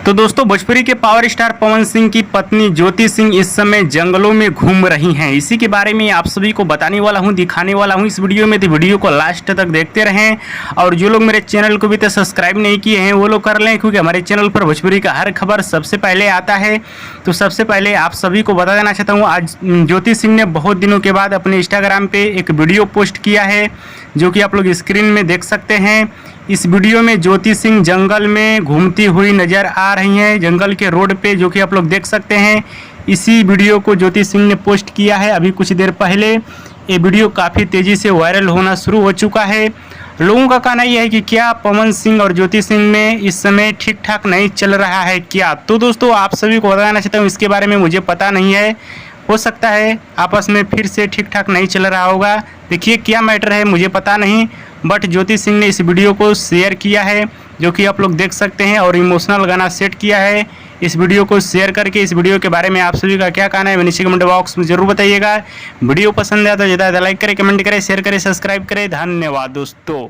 तो दोस्तों, भोजपुरी के पावर स्टार पवन सिंह की पत्नी ज्योति सिंह इस समय जंगलों में घूम रही हैं। इसी के बारे में आप सभी को बताने वाला हूं, दिखाने वाला हूं इस वीडियो में। तो वीडियो को लास्ट तक देखते रहें और जो लोग मेरे चैनल को भी तो सब्सक्राइब नहीं किए हैं वो लोग कर लें, क्योंकि हमारे चैनल पर भोजपुरी का हर खबर सबसे पहले आता है। तो सबसे पहले आप सभी को बता देना चाहता हूँ, आज ज्योति सिंह ने बहुत दिनों के बाद अपने इंस्टाग्राम पे एक वीडियो पोस्ट किया है, जो कि आप लोग स्क्रीन में देख सकते हैं। इस वीडियो में ज्योति सिंह जंगल में घूमती हुई नज़र आ रही हैं, जंगल के रोड पे, जो कि आप लोग देख सकते हैं। इसी वीडियो को ज्योति सिंह ने पोस्ट किया है अभी कुछ देर पहले। ये वीडियो काफ़ी तेज़ी से वायरल होना शुरू हो चुका है। लोगों का कहना यह है कि क्या पवन सिंह और ज्योति सिंह में इस समय ठीक ठाक नहीं चल रहा है क्या? तो दोस्तों, आप सभी को बताना चाहता हूँ, इसके बारे में मुझे पता नहीं है, हो सकता है आपस में फिर से ठीक ठाक नहीं चल रहा होगा। देखिए क्या मैटर है मुझे पता नहीं, बट ज्योति सिंह ने इस वीडियो को शेयर किया है, जो कि आप लोग देख सकते हैं, और इमोशनल गाना सेट किया है। इस वीडियो को शेयर करके इस वीडियो के बारे में आप सभी का क्या कहना है नीचे कमेंट बॉक्स में जरूर बताइएगा। वीडियो पसंद आया तो ज़्यादा लाइक करें, कमेंट करें, शेयर करें, सब्सक्राइब करें। धन्यवाद दोस्तों।